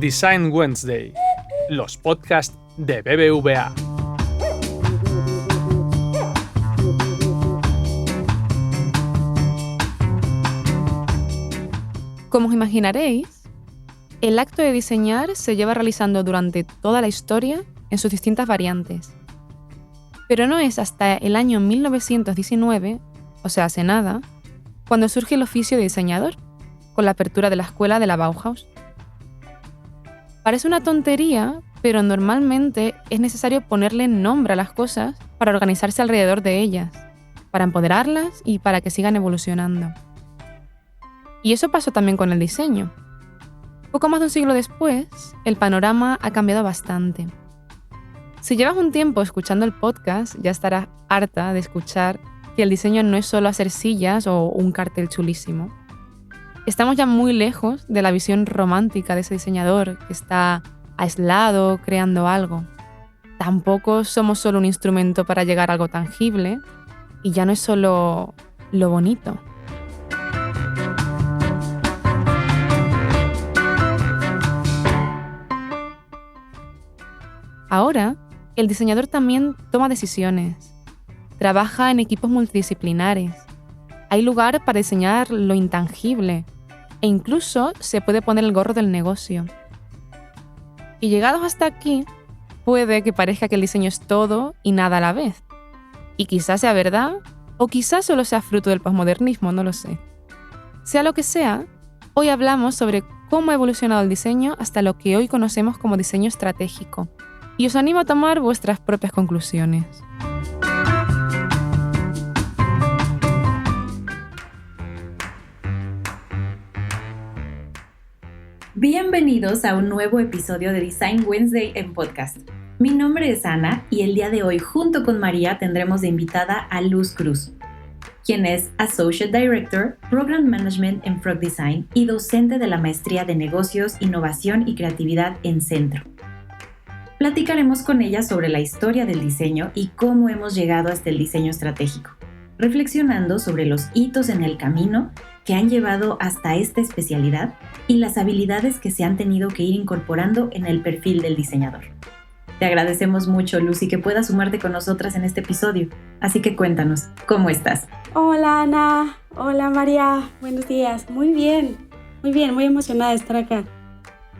Design Wednesday, los podcasts de BBVA. Como os imaginaréis, el acto de diseñar se lleva realizando durante toda la historia en sus distintas variantes. Pero no es hasta el año 1919, o sea, hace nada, cuando surge el oficio de diseñador, con la apertura de la escuela de la Bauhaus. Parece una tontería, pero normalmente es necesario ponerle nombre a las cosas para organizarse alrededor de ellas, para empoderarlas y para que sigan evolucionando. Y eso pasó también con el diseño. Poco más de un siglo después, el panorama ha cambiado bastante. Si llevas un tiempo escuchando el podcast, ya estarás harta de escuchar que el diseño no es solo hacer sillas o un cartel chulísimo. Estamos ya muy lejos de la visión romántica de ese diseñador que está aislado, creando algo. Tampoco somos solo un instrumento para llegar a algo tangible, y ya no es solo lo bonito. Ahora, el diseñador también toma decisiones, trabaja en equipos multidisciplinares, hay lugar para diseñar lo intangible e incluso se puede poner el gorro del negocio. Y llegados hasta aquí, puede que parezca que el diseño es todo y nada a la vez. Y quizás sea verdad, o quizás solo sea fruto del posmodernismo, no lo sé. Sea lo que sea, hoy hablamos sobre cómo ha evolucionado el diseño hasta lo que hoy conocemos como diseño estratégico. Y os animo a tomar vuestras propias conclusiones. Bienvenidos a un nuevo episodio de Design Wednesday en podcast. Mi nombre es Ana y el día de hoy junto con María tendremos de invitada a Luz Cruz, quien es Associate Director, Program Management en Frog Design y docente de la Maestría de Negocios, Innovación y Creatividad en Centro. Platicaremos con ella sobre la historia del diseño y cómo hemos llegado hasta el diseño estratégico, reflexionando sobre los hitos en el camino que han llevado hasta esta especialidad y las habilidades que se han tenido que ir incorporando en el perfil del diseñador. Te agradecemos mucho, Lucy, que puedas sumarte con nosotras en este episodio. Así que cuéntanos, ¿cómo estás? Hola, Ana. Hola, María. Buenos días. Muy bien, muy emocionada de estar acá.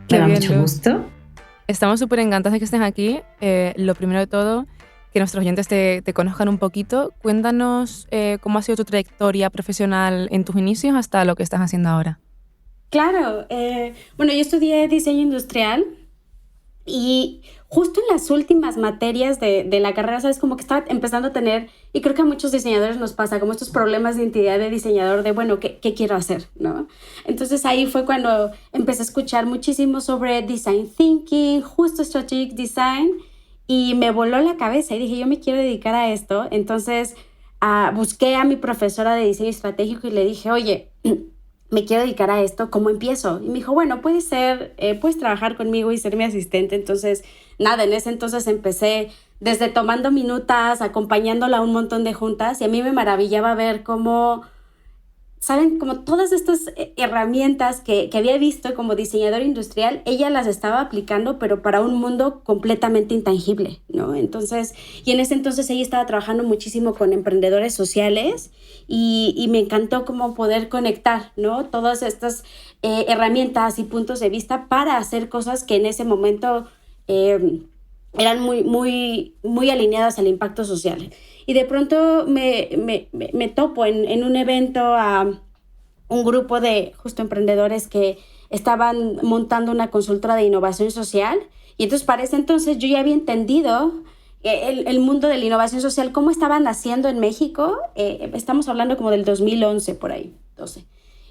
Me da mucho gusto. Estamos súper encantados de que estés aquí. Lo primero de todo, que nuestros oyentes te conozcan un poquito. Cuéntanos cómo ha sido tu trayectoria profesional en tus inicios hasta lo que estás haciendo ahora. Claro. Yo estudié diseño industrial y justo en las últimas materias de la carrera, ¿sabes? Como que estaba empezando a tener, y creo que a muchos diseñadores nos pasa, como estos problemas de identidad de diseñador de, bueno, ¿qué quiero hacer? ¿No? Entonces ahí fue cuando empecé a escuchar muchísimo sobre design thinking, justo strategic design, y me voló la cabeza y dije, yo me quiero dedicar a esto. Entonces busqué a mi profesora de diseño estratégico y le dije, oye, me quiero dedicar a esto, ¿cómo empiezo? Y me dijo, bueno, puedes trabajar conmigo y ser mi asistente. Entonces, nada, en ese entonces empecé desde tomando minutas, acompañándola a un montón de juntas, y a mí me maravillaba ver cómo, ¿saben? Como todas estas herramientas que había visto como diseñador industrial, ella las estaba aplicando, pero para un mundo completamente intangible, ¿no? Entonces, y en ese entonces ella estaba trabajando muchísimo con emprendedores sociales y me encantó cómo poder conectar, ¿no? Todas estas herramientas y puntos de vista para hacer cosas que en ese momento eran muy alineadas al impacto social. Y de pronto me topo en un evento a un grupo de justo emprendedores que estaban montando una consultora de innovación social. Y entonces para ese entonces yo ya había entendido el mundo de la innovación social, cómo estaban haciendo en México. Estamos hablando como del 2011 por ahí, 12.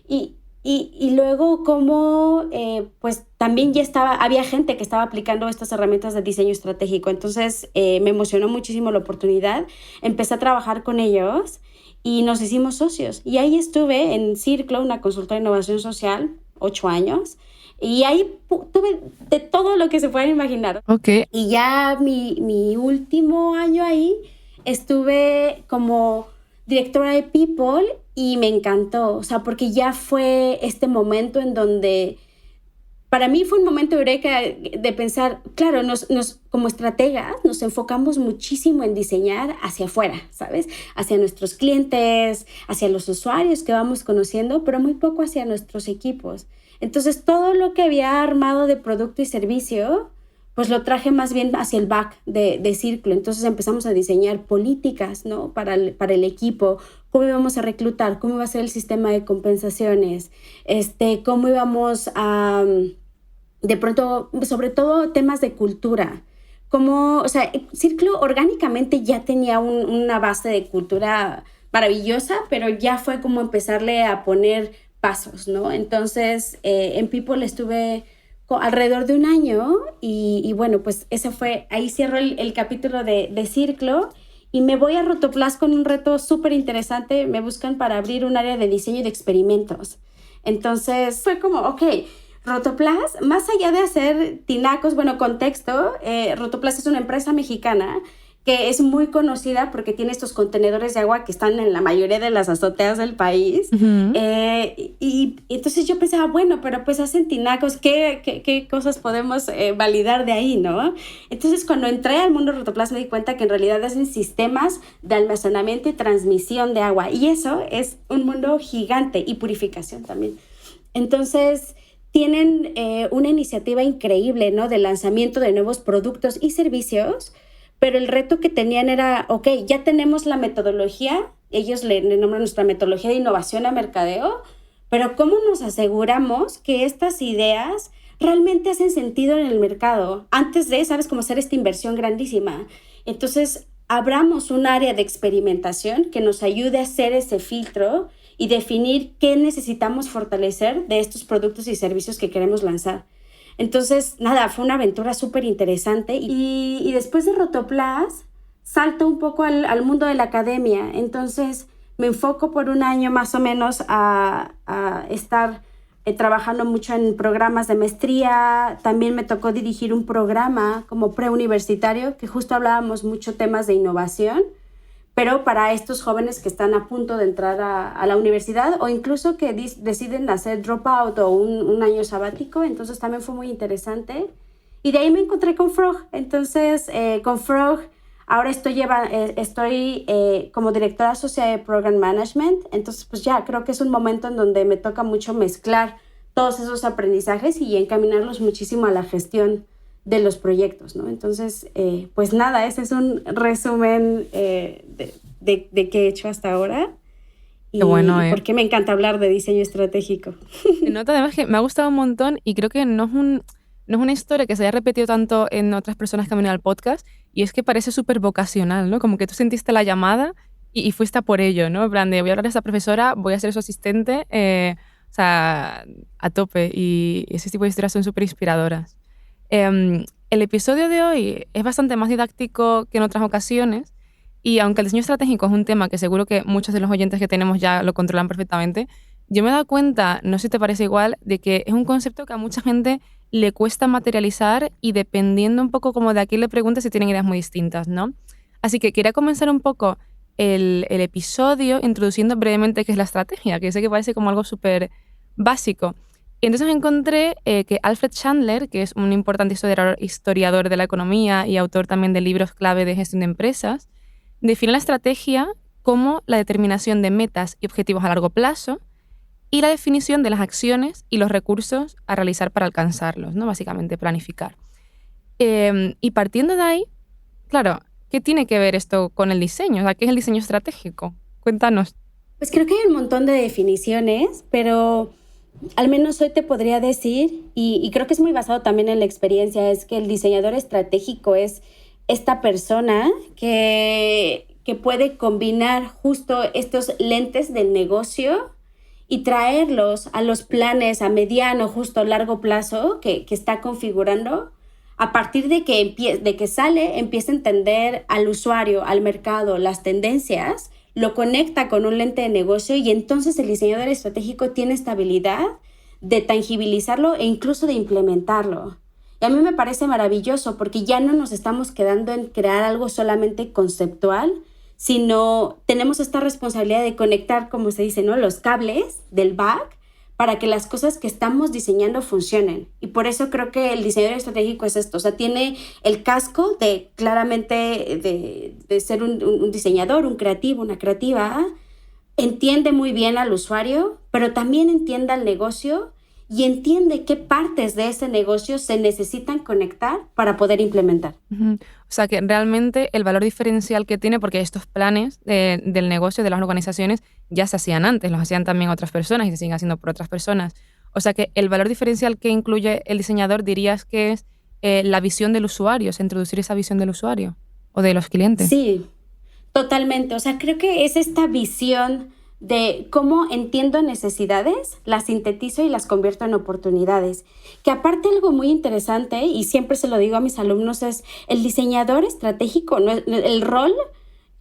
Y luego como pues también había gente que estaba aplicando estas herramientas de diseño estratégico. Entonces me emocionó muchísimo la oportunidad. Empecé a trabajar con ellos y nos hicimos socios. Y ahí estuve en Círculo, una consultora de innovación social, 8 años. Y ahí tuve de todo lo que se puedan imaginar. Okay. Y ya mi último año ahí estuve como directora de People y me encantó, o sea, porque ya fue este momento en donde para mí fue un momento eureka de pensar, claro, como estrategas nos enfocamos muchísimo en diseñar hacia afuera, ¿sabes? Hacia nuestros clientes, hacia los usuarios que vamos conociendo, pero muy poco hacia nuestros equipos. Entonces, todo lo que había armado de producto y servicio, pues lo traje más bien hacia el back de Círculo. Entonces empezamos a diseñar políticas, ¿no? Para el equipo, cómo íbamos a reclutar, cómo iba a ser el sistema de compensaciones, cómo íbamos a, de pronto, sobre todo temas de cultura. O sea, Círculo orgánicamente ya tenía una base de cultura maravillosa, pero ya fue como empezarle a poner pasos, ¿no? Entonces, en People estuve alrededor de un año y bueno, pues ahí cierro el capítulo de Círculo y me voy a Rotoplas con un reto súper interesante. Me buscan para abrir un área de diseño de experimentos. Entonces fue como, ok, Rotoplas, más allá de hacer tinacos, bueno, contexto, Rotoplas es una empresa mexicana que es muy conocida porque tiene estos contenedores de agua que están en la mayoría de las azoteas del país. Uh-huh. Y entonces yo pensaba, bueno, pero pues hacen tinacos, ¿qué cosas podemos validar de ahí, no? Entonces cuando entré al mundo Rotoplas me di cuenta que en realidad hacen sistemas de almacenamiento y transmisión de agua. Y eso es un mundo gigante, y purificación también. Entonces tienen una iniciativa increíble, ¿no? De lanzamiento de nuevos productos y servicios. Pero el reto que tenían era, ok, ya tenemos la metodología, ellos le nombran nuestra metodología de innovación a mercadeo, pero ¿cómo nos aseguramos que estas ideas realmente hacen sentido en el mercado? Antes de, ¿sabes?, cómo hacer esta inversión grandísima. Entonces, abramos un área de experimentación que nos ayude a hacer ese filtro y definir qué necesitamos fortalecer de estos productos y servicios que queremos lanzar. Entonces, nada, fue una aventura súper interesante y después de Rotoplas salto un poco al mundo de la academia. Entonces, me enfoco por un año más o menos a estar trabajando mucho en programas de maestría. También me tocó dirigir un programa como preuniversitario que justo hablábamos mucho temas de innovación, pero para estos jóvenes que están a punto de entrar a la universidad o incluso que deciden hacer dropout o un año sabático. Entonces también fue muy interesante. Y de ahí me encontré con Frog. Entonces con Frog ahora estoy como directora asociada de Program Management. Entonces pues ya creo que es un momento en donde me toca mucho mezclar todos esos aprendizajes y encaminarlos muchísimo a la gestión de los proyectos, ¿no? Entonces, pues nada, ese es un resumen de qué he hecho hasta ahora. Y, qué bueno, y por qué me encanta hablar de diseño estratégico. Se nota además que me ha gustado un montón y creo que no es una historia que se haya repetido tanto en otras personas que han venido al podcast, y es que parece súper vocacional, ¿no? Como que tú sentiste la llamada y fuiste a por ello, ¿no? En plan de, voy a hablar a esta profesora, voy a ser su asistente, o sea, a tope. Y ese tipo de historias son súper inspiradoras. El episodio de hoy es bastante más didáctico que en otras ocasiones, y aunque el diseño estratégico es un tema que seguro que muchos de los oyentes que tenemos ya lo controlan perfectamente, yo me he dado cuenta, no sé si te parece igual, de que es un concepto que a mucha gente le cuesta materializar y dependiendo un poco como de a quién le preguntes se tienen ideas muy distintas, ¿no? Así que quería comenzar un poco el episodio introduciendo brevemente qué es la estrategia, que sé que parece como algo súper básico. Y entonces encontré que Alfred Chandler, que es un importante historiador de la economía y autor también de libros clave de gestión de empresas, define la estrategia como la determinación de metas y objetivos a largo plazo y la definición de las acciones y los recursos a realizar para alcanzarlos, ¿no? Básicamente planificar. Y partiendo de ahí, claro, ¿qué tiene que ver esto con el diseño? O sea, ¿qué es el diseño estratégico? Cuéntanos. Pues creo que hay un montón de definiciones, pero al menos hoy te podría decir, y creo que es muy basado también en la experiencia, es que el diseñador estratégico es esta persona que puede combinar justo estos lentes del negocio y traerlos a los planes a mediano, justo largo plazo que está configurando. A partir de que sale, empieza a entender al usuario, al mercado, las tendencias, lo conecta con un lente de negocio y entonces el diseñador estratégico tiene esta habilidad de tangibilizarlo e incluso de implementarlo. Y a mí me parece maravilloso porque ya no nos estamos quedando en crear algo solamente conceptual, sino tenemos esta responsabilidad de conectar, como se dice, ¿no?, los cables del back para que las cosas que estamos diseñando funcionen. Y por eso creo que el diseñador estratégico es esto. O sea, tiene el casco de claramente de ser un diseñador, un creativo, una creativa. Entiende muy bien al usuario, pero también entiende al negocio y entiende qué partes de ese negocio se necesitan conectar para poder implementar. O sea, que realmente el valor diferencial que tiene, porque estos planes del negocio, de las organizaciones, ya se hacían antes, los hacían también otras personas y se siguen haciendo por otras personas. O sea, que el valor diferencial que incluye el diseñador dirías que es la visión del usuario, es introducir esa visión del usuario o de los clientes. Sí, totalmente. O sea, creo que es esta visión de cómo entiendo necesidades, las sintetizo y las convierto en oportunidades. Que aparte algo muy interesante, y siempre se lo digo a mis alumnos, es el diseñador estratégico, ¿no? El rol,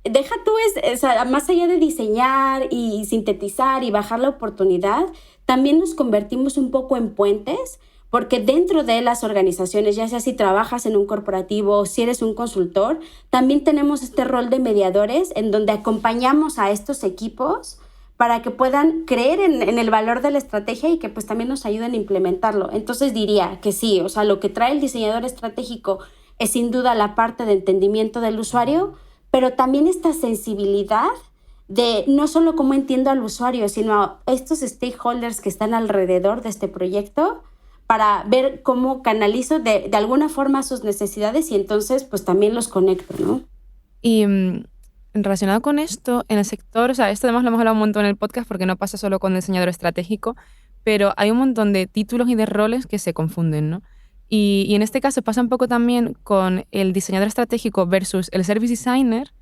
deja tú, o sea, más allá de diseñar y sintetizar y bajar la oportunidad, también nos convertimos un poco en puentes, porque dentro de las organizaciones, ya sea si trabajas en un corporativo o si eres un consultor, también tenemos este rol de mediadores en donde acompañamos a estos equipos para que puedan creer en el valor de la estrategia y que pues también nos ayuden a implementarlo. Entonces diría que sí, o sea, lo que trae el diseñador estratégico es sin duda la parte de entendimiento del usuario, pero también esta sensibilidad de no solo cómo entiendo al usuario, sino a estos stakeholders que están alrededor de este proyecto, para ver cómo canalizo de alguna forma sus necesidades y entonces pues también los conecto, ¿no? Y relacionado con esto, en el sector, o sea, esto además lo hemos hablado un montón en el podcast porque no pasa solo con el diseñador estratégico, pero hay un montón de títulos y de roles que se confunden, ¿no? Y en este caso pasa un poco también con el diseñador estratégico versus el service designer,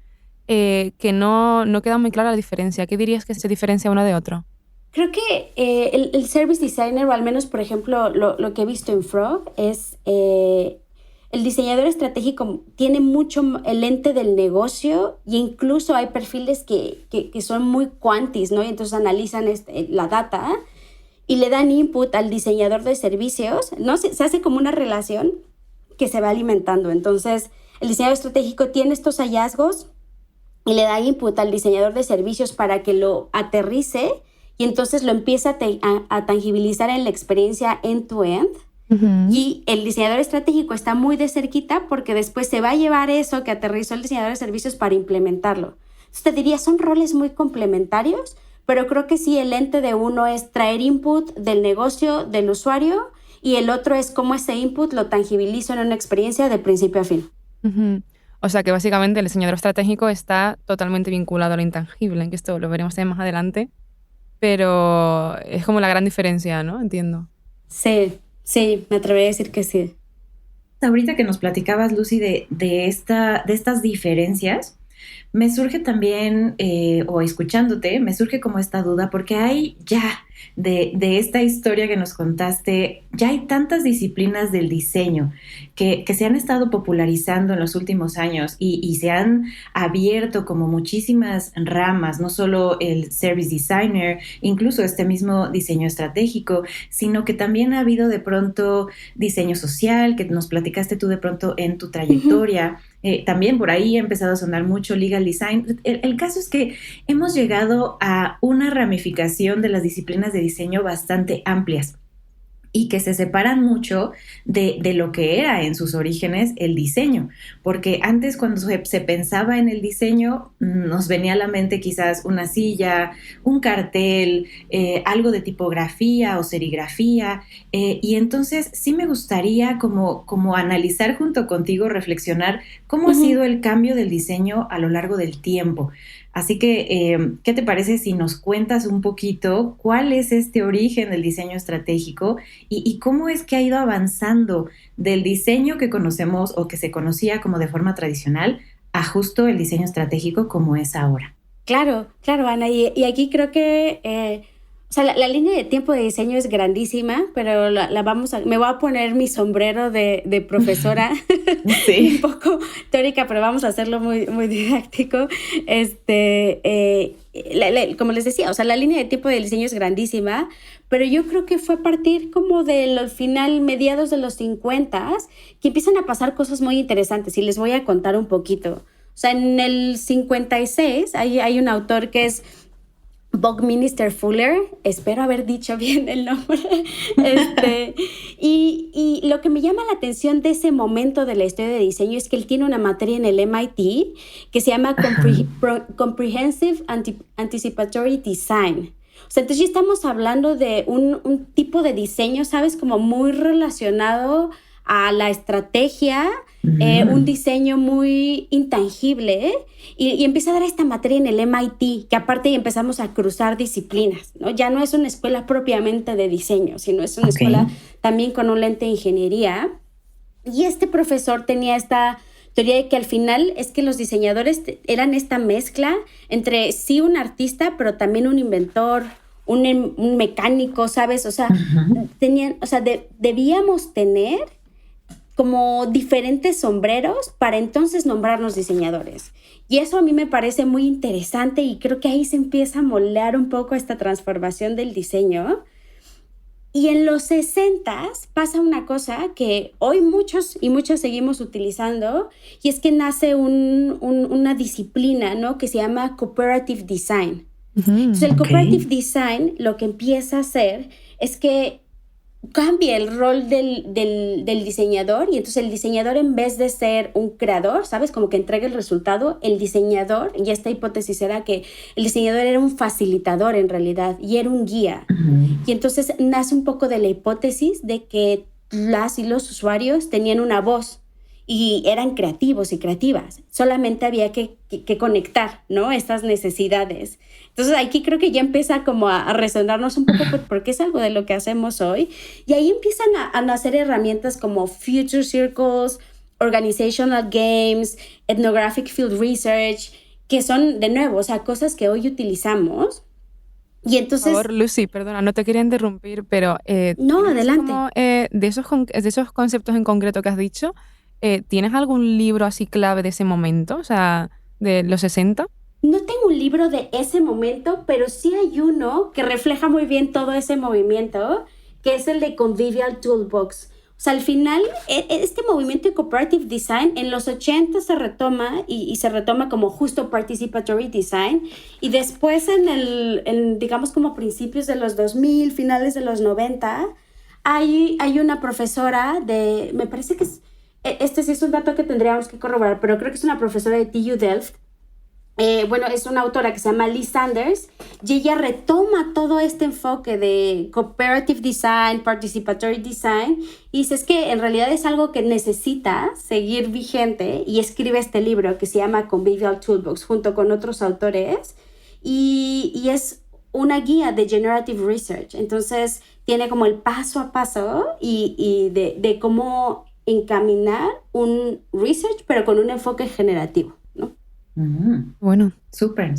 que no queda muy clara la diferencia. ¿Qué dirías que se diferencia uno de otro? Creo que el service designer, o al menos, por ejemplo, lo que he visto en Frog, es el diseñador estratégico tiene mucho el lente del negocio e incluso hay perfiles que son muy quantis, ¿no? Y entonces analizan la data y le dan input al diseñador de servicios, ¿no? Se hace como una relación que se va alimentando. Entonces, el diseñador estratégico tiene estos hallazgos y le da input al diseñador de servicios para que lo aterrice y entonces lo empieza a tangibilizar en la experiencia end-to-end. Uh-huh. Y el diseñador estratégico está muy de cerquita porque después se va a llevar eso que aterrizó el diseñador de servicios para implementarlo. Entonces te diría, son roles muy complementarios, pero creo que sí, el ente de uno es traer input del negocio, del usuario, y el otro es cómo ese input lo tangibilizo en una experiencia de principio a fin. Uh-huh. O sea que básicamente el diseñador estratégico está totalmente vinculado a lo intangible, que esto lo veremos también más adelante, pero es como la gran diferencia, ¿no? Entiendo. Sí, me atrevería a decir que sí. Ahorita que nos platicabas, Lucy, de estas diferencias, me surge también, o escuchándote, me surge como esta duda, porque hay ya, de esta historia que nos contaste, ya hay tantas disciplinas del diseño que se han estado popularizando en los últimos años y se han abierto como muchísimas ramas, no solo el service designer, incluso este mismo diseño estratégico, sino que también ha habido de pronto diseño social, que nos platicaste tú de pronto en tu trayectoria. También por ahí ha empezado a sonar mucho legal design. El caso es que hemos llegado a una ramificación de las disciplinas de diseño bastante amplias y que se separan mucho de lo que era en sus orígenes el diseño, porque antes cuando se pensaba en el diseño nos venía a la mente quizás una silla, un cartel, algo de tipografía o serigrafía, y entonces sí me gustaría como analizar junto contigo, reflexionar cómo ha sido el cambio del diseño a lo largo del tiempo. Así que, ¿qué te parece si nos cuentas un poquito cuál es este origen del diseño estratégico y cómo es que ha ido avanzando del diseño que conocemos o que se conocía como de forma tradicional a justo el diseño estratégico como es ahora? Claro, Ana, y aquí creo que o sea, la línea de tiempo de diseño es grandísima, pero me voy a poner mi sombrero de profesora, sí. Un poco teórica, pero vamos a hacerlo muy, muy didáctico. Como les decía, o sea, la línea de tiempo del diseño es grandísima, pero yo creo que fue a partir como de los mediados de los 50s, que empiezan a pasar cosas muy interesantes, y les voy a contar un poquito. O sea, en el 56 hay un autor que es Buckminster Fuller, espero haber dicho bien el nombre, y lo que me llama la atención de ese momento de la historia de diseño es que él tiene una materia en el MIT que se llama Comprehensive Anticipatory Design. O sea, entonces ya estamos hablando de un tipo de diseño, ¿sabes? Como muy relacionado a la estrategia, un diseño muy intangible, y empieza a dar esta materia en el MIT, que aparte ya empezamos a cruzar disciplinas, ¿no? Ya no es una escuela propiamente de diseño, sino es una escuela también con un lente de ingeniería. Y este profesor tenía esta teoría de que al final es que los diseñadores eran esta mezcla entre sí un artista, pero también un inventor, un mecánico, ¿sabes? O sea, debíamos tener como diferentes sombreros para entonces nombrarnos diseñadores. Y eso a mí me parece muy interesante y creo que ahí se empieza a moldear un poco esta transformación del diseño. Y en los 60s pasa una cosa que hoy muchos y muchas seguimos utilizando, y es que nace una disciplina, ¿no? Que se llama Cooperative Design. Entonces el Cooperative Design lo que empieza a hacer es que cambia el rol del diseñador, y entonces el diseñador, en vez de ser un creador, ¿sabes? Como que entrega el resultado, el diseñador, y esta hipótesis era que el diseñador era un facilitador en realidad y era un guía. Y entonces nace un poco de la hipótesis de que las y los usuarios tenían una voz y eran creativos y creativas. Solamente había que conectar, ¿no? Estas necesidades. Entonces aquí creo que ya empieza como a resonarnos un poco porque es algo de lo que hacemos hoy. Y ahí empiezan a nacer herramientas como Future Circles, Organizational Games, Ethnographic Field Research, que son, de nuevo, o sea, cosas que hoy utilizamos. Y entonces... Por favor, Lucy, perdona, no te quería interrumpir, pero... no, adelante. Como, de esos conceptos en concreto que has dicho, ¿tienes algún libro así clave de ese momento? O sea, de los 60. No tengo un libro de ese momento, pero sí hay uno que refleja muy bien todo ese movimiento, que es el de Convivial Toolbox. O sea, al final, este movimiento de Cooperative Design en los 80 se retoma y se retoma como justo Participatory Design, y después digamos como principios de los 2000, finales de los 90, hay una profesora me parece que este sí es un dato que tendríamos que corroborar, pero creo que es una profesora de TU Delft. Es una autora que se llama Lee Sanders, y ella retoma todo este enfoque de Cooperative Design, Participatory Design, y dice es que en realidad es algo que necesita seguir vigente, y escribe este libro que se llama Convivial Toolbox junto con otros autores, y es una guía de Generative Research. Entonces tiene como el paso a paso y de cómo encaminar un research, pero con un enfoque generativo, ¿no? Bueno. Súper.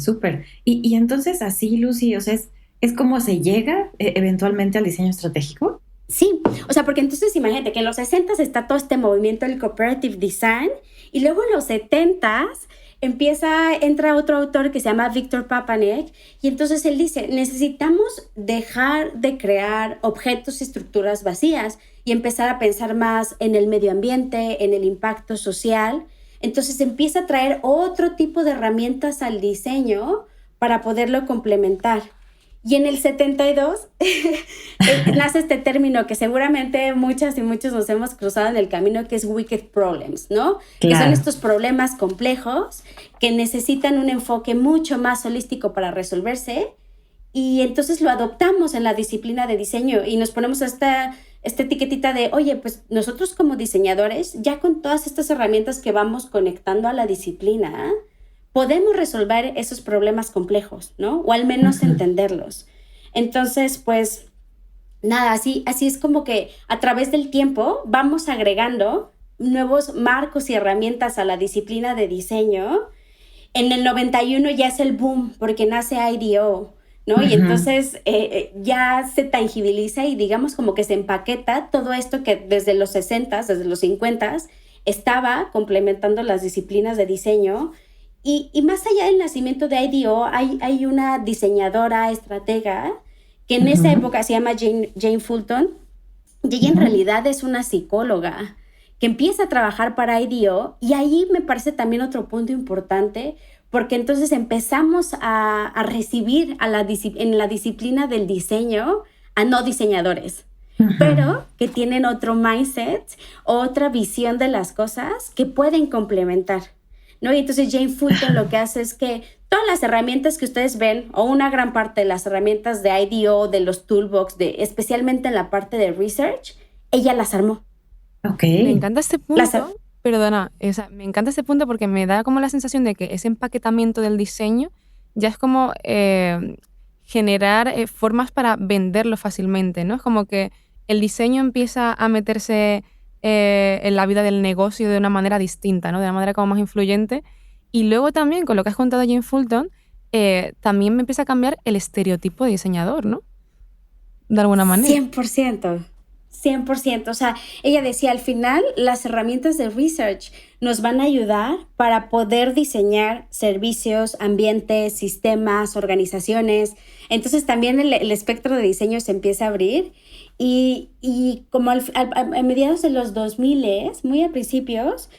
Y entonces así, Lucy, o sea, ¿es como se llega eventualmente al diseño estratégico? Sí, o sea, porque entonces imagínate que en los 60s está todo este movimiento del Cooperative Design, y luego en los 70s entra otro autor que se llama Victor Papanek, y entonces él dice, necesitamos dejar de crear objetos y estructuras vacías y empezar a pensar más en el medio ambiente, en el impacto social. Entonces empieza a traer otro tipo de herramientas al diseño para poderlo complementar. Y en el 72 nace este término que seguramente muchas y muchos nos hemos cruzado en el camino, que es Wicked Problems, ¿no? Claro. Que son estos problemas complejos que necesitan un enfoque mucho más holístico para resolverse, y entonces lo adoptamos en la disciplina de diseño y nos ponemos esta etiquetita de, oye, pues nosotros como diseñadores, ya con todas estas herramientas que vamos conectando a la disciplina, podemos resolver esos problemas complejos, ¿no? O al menos entenderlos. Entonces, pues, nada, así es como que a través del tiempo vamos agregando nuevos marcos y herramientas a la disciplina de diseño. En el 91 ya es el boom, porque nace IDEO, ¿no? Y entonces ya se tangibiliza y digamos como que se empaqueta todo esto que desde los 60s, desde los 50s, estaba complementando las disciplinas de diseño. Y más allá del nacimiento de IDEO, hay una diseñadora, estratega, que en esa época se llama Jane Fulton, y ella en realidad es una psicóloga que empieza a trabajar para IDEO, y ahí me parece también otro punto importante, porque entonces empezamos a recibir en la disciplina del diseño a no diseñadores, pero que tienen otro mindset, otra visión de las cosas que pueden complementar, ¿no? Y entonces Jane Fulton lo que hace es que todas las herramientas que ustedes ven, o una gran parte de las herramientas de IDEO, de los toolbox, especialmente en la parte de research, ella las armó. Ok. Me encanta este punto, perdona, me encanta este punto porque me da como la sensación de que ese empaquetamiento del diseño ya es como generar formas para venderlo fácilmente, ¿no? Es como que el diseño empieza a meterse en la vida del negocio de una manera distinta, ¿no? De una manera como más influyente. Y luego también, con lo que has contado Jane Fulton, también me empieza a cambiar el estereotipo de diseñador, ¿no? De alguna manera. 100%. 100%. O sea, ella decía, al final, las herramientas de research nos van a ayudar para poder diseñar servicios, ambientes, sistemas, organizaciones. Entonces, también el espectro de diseño se empieza a abrir. Y como a mediados de los 2000, muy a principios,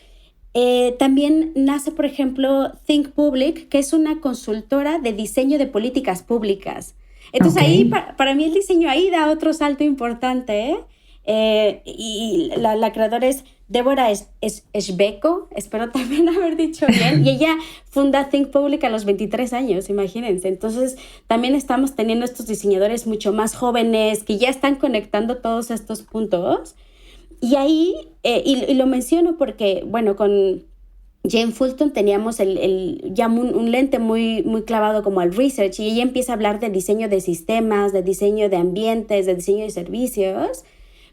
también nace, por ejemplo, Think Public, que es una consultora de diseño de políticas públicas. Entonces, ahí, para mí, el diseño ahí da otro salto importante, y la creadora es Débora Esbeco, espero también haber dicho bien, y ella funda Think Public a los 23 años, imagínense. Entonces también estamos teniendo estos diseñadores mucho más jóvenes que ya están conectando todos estos puntos, y ahí, y lo menciono porque, bueno, con Jane Fulton teníamos ya un lente muy, muy clavado como al research, y ella empieza a hablar de diseño de sistemas, de diseño de ambientes, de diseño de servicios.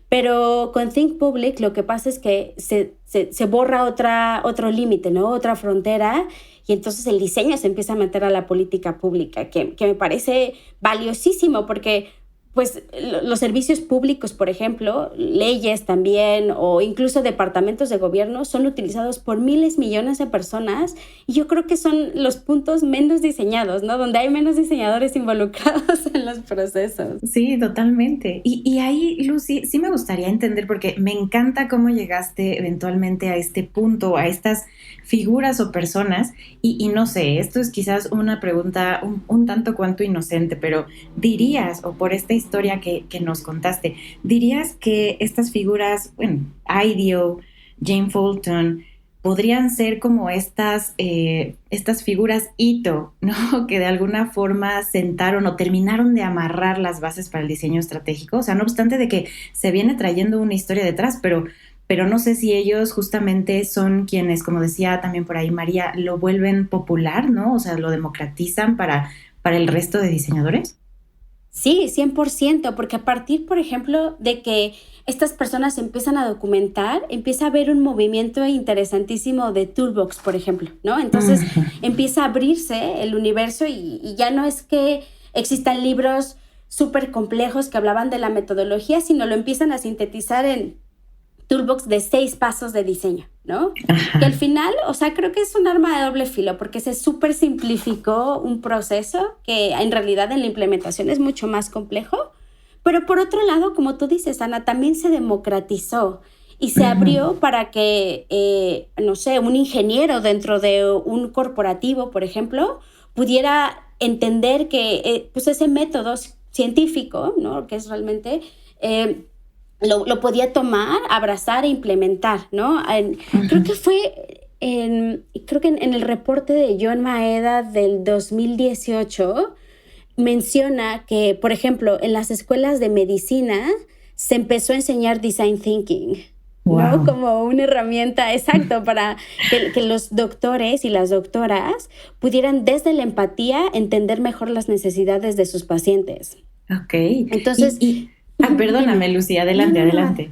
Pero con Think Public lo que pasa es que se borra otro límite, ¿no? Otra frontera, y entonces el diseño se empieza a meter a la política pública, que me parece valiosísimo porque pues los servicios públicos, por ejemplo, leyes también, o incluso departamentos de gobierno, son utilizados por miles, millones de personas, y yo creo que son los puntos menos diseñados, ¿no? Donde hay menos diseñadores involucrados en los procesos. Sí, totalmente. Y ahí, Lucy, sí me gustaría entender, porque me encanta cómo llegaste eventualmente a este punto, a estas figuras o personas, y no sé, esto es quizás una pregunta un tanto cuanto inocente, pero dirías, o por esta historia que nos contaste, ¿dirías que estas figuras, bueno, IDEO, Jane Fulton, podrían ser como estas figuras hito, ¿no? Que de alguna forma sentaron o terminaron de amarrar las bases para el diseño estratégico? O sea, no obstante de que se viene trayendo una historia detrás, pero no sé si ellos justamente son quienes, como decía también por ahí María, lo vuelven popular, ¿no? O sea, lo democratizan para el resto de diseñadores. Sí, 100%, porque a partir, por ejemplo, de que estas personas empiezan a documentar, empieza a haber un movimiento interesantísimo de toolbox, por ejemplo, ¿no? Entonces empieza a abrirse el universo, y ya no es que existan libros súper complejos que hablaban de la metodología, sino lo empiezan a sintetizar en toolbox de 6 pasos de diseño, ¿no? Que al final, o sea, creo que es un arma de doble filo, porque se súper simplificó un proceso que en realidad en la implementación es mucho más complejo, pero por otro lado, como tú dices, Ana, también se democratizó y se abrió para que, no sé, un ingeniero dentro de un corporativo, por ejemplo, pudiera entender que pues ese método científico, ¿no? Que es realmente... Lo podía tomar, abrazar e implementar, ¿no? Creo que fue en el reporte de John Maeda del 2018 menciona que, por ejemplo, en las escuelas de medicina se empezó a enseñar design thinking, ¿no? Wow. Como una herramienta, exacto, para que los doctores y las doctoras pudieran desde la empatía entender mejor las necesidades de sus pacientes. Ok. Entonces... perdóname, Lucy, adelante.